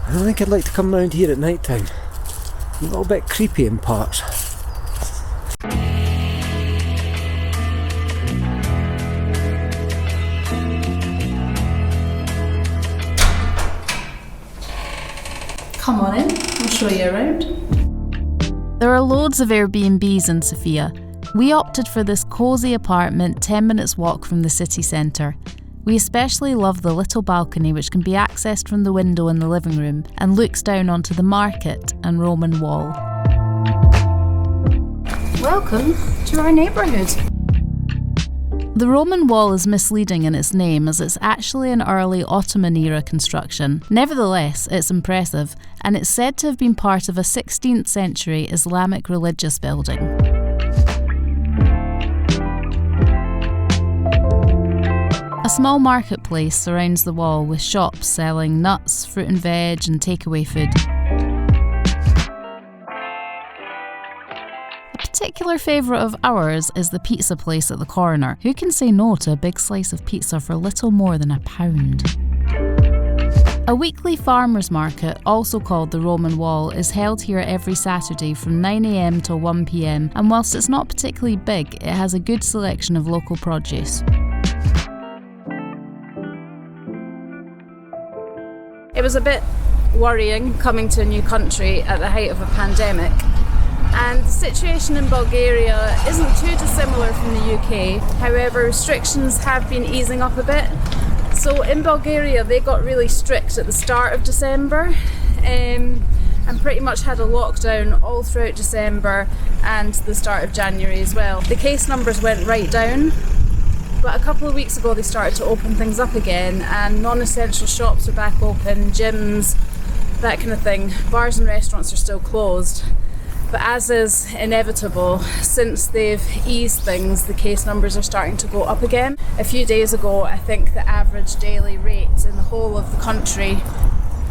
I don't think I'd like to come round here at night time. A little bit creepy in parts. Come on in, I'll show you around. There are loads of Airbnbs in Sofia. We opted for this cosy apartment 10 minutes walk from the city centre. We especially love the little balcony which can be accessed from the window in the living room and looks down onto the market and Roman Wall. Welcome to our neighbourhood. The Roman Wall is misleading in its name as it's actually an early Ottoman era construction. Nevertheless, it's impressive and it's said to have been part of a 16th century Islamic religious building. A small marketplace surrounds the wall with shops selling nuts, fruit and veg and takeaway food. A particular favourite of ours is the pizza place at the corner. Who can say no to a big slice of pizza for little more than £1? A weekly farmers market, also called the Roman Wall, is held here every Saturday from 9 AM till 1 PM, and whilst it's not particularly big, it has a good selection of local produce. It was a bit worrying coming to a new country at the height of a pandemic, and the situation in Bulgaria isn't too dissimilar from the UK. However, restrictions have been easing up a bit. So in Bulgaria they got really strict at the start of December and pretty much had a lockdown all throughout December and the start of January as well. The case numbers went right down, but a couple of weeks ago they started to open things up again and non-essential shops are back open, gyms, that kind of thing. Bars and restaurants are still closed. But as is inevitable, since they've eased things, the case numbers are starting to go up again. A few days ago, I think the average daily rate in the whole of the country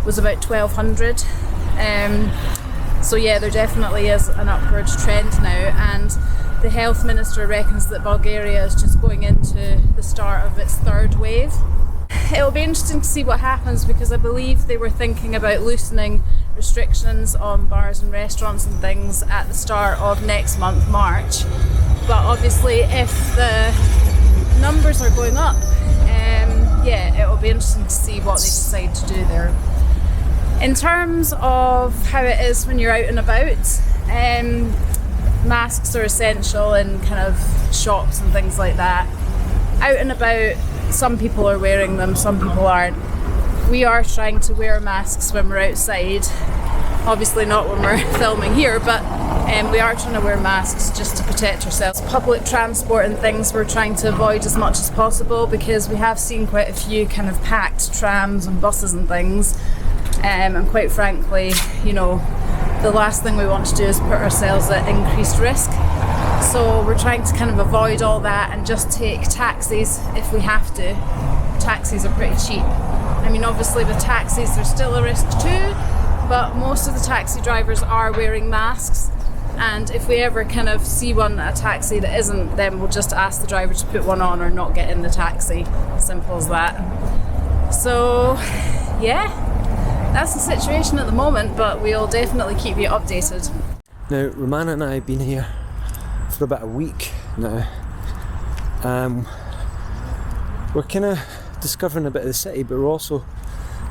was about 1,200. So yeah, there definitely is an upward trend now, and the health minister reckons that Bulgaria is just going into the start of its third wave. It'll be interesting to see what happens, because I believe they were thinking about loosening restrictions on bars and restaurants and things at the start of next month, March. But obviously if the numbers are going up, yeah, it'll be interesting to see what they decide to do there. In terms of how it is when you're out and about, masks are essential in kind of shops and things like that. Out and about, some people are wearing them, some people aren't. We are trying to wear masks when we're outside. Obviously not when we're filming here, but we are trying to wear masks just to protect ourselves. Public transport and things we're trying to avoid as much as possible, because we have seen quite a few kind of packed trams and buses and things. And quite frankly, you know, the last thing we want to do is put ourselves at increased risk. So we're trying to kind of avoid all that and just take taxis if we have to. Taxis are pretty cheap. I mean, obviously with taxis there's still a risk too, but most of the taxi drivers are wearing masks, and if we ever kind of see one at a taxi that isn't, then we'll just ask the driver to put one on or not get in the taxi. Simple as that. So yeah, that's the situation at the moment, but we'll definitely keep you updated. Now, Romana and I have been here for about a week now. We're kind of discovering a bit of the city, but we're also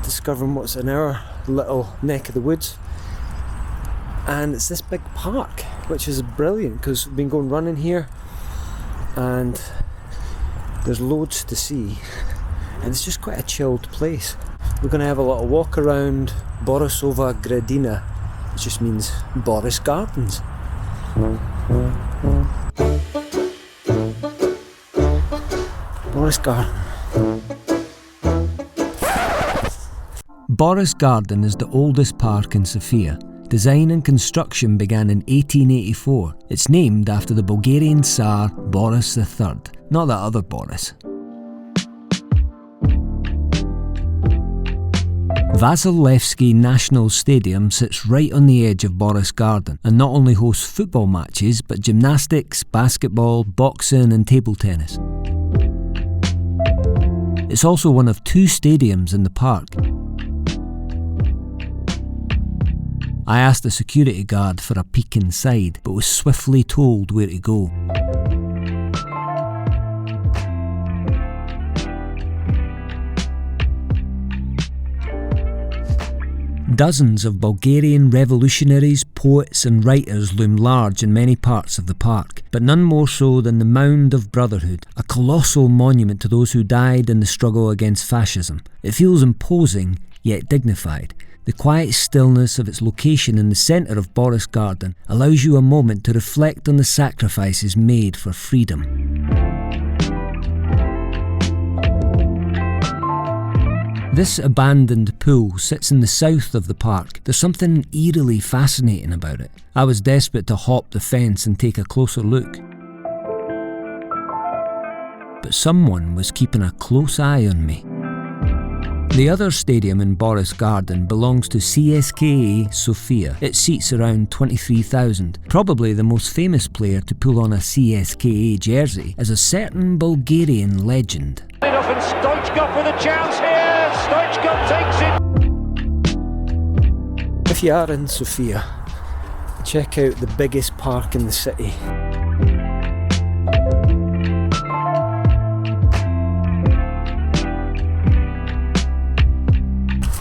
discovering what's in our little neck of the woods. And it's this big park, which is brilliant because we've been going running here and there's loads to see, and it's just quite a chilled place. We're going to have a little walk around Borisova Gradina, which just means Boris Gardens. Boris Garden. Boris Garden is the oldest park in Sofia. Design and construction began in 1884. It's named after the Bulgarian Tsar Boris III, not that other Boris. Vasilevsky National Stadium sits right on the edge of Boris Garden and not only hosts football matches but gymnastics, basketball, boxing and table tennis. It's also one of two stadiums in the park. I asked the security guard for a peek inside, but was swiftly told where to go. Dozens of Bulgarian revolutionaries, poets and writers loom large in many parts of the park, but none more so than the Mound of Brotherhood, a colossal monument to those who died in the struggle against fascism. It feels imposing, yet dignified. The quiet stillness of its location in the centre of Boris Garden allows you a moment to reflect on the sacrifices made for freedom. This abandoned pool sits in the south of the park. There's something eerily fascinating about it. I was desperate to hop the fence and take a closer look. But someone was keeping a close eye on me. The other stadium in Boris Garden belongs to Cska Sophia. It seats around 23,000. Probably the most famous player to pull on a Cska jersey is a certain Bulgarian legend. And Stoichkov with a chance here. Stoichkov takes it. If you are in Sofia, check out the biggest park in the city.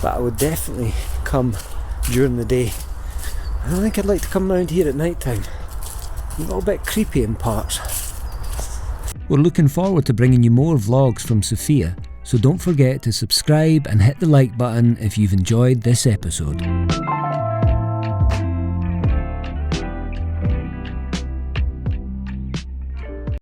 But I would definitely come during the day. I don't think I'd like to come round here at night time. A little bit creepy in parts. We're looking forward to bringing you more vlogs from Sofia, so don't forget to subscribe and hit the like button if you've enjoyed this episode.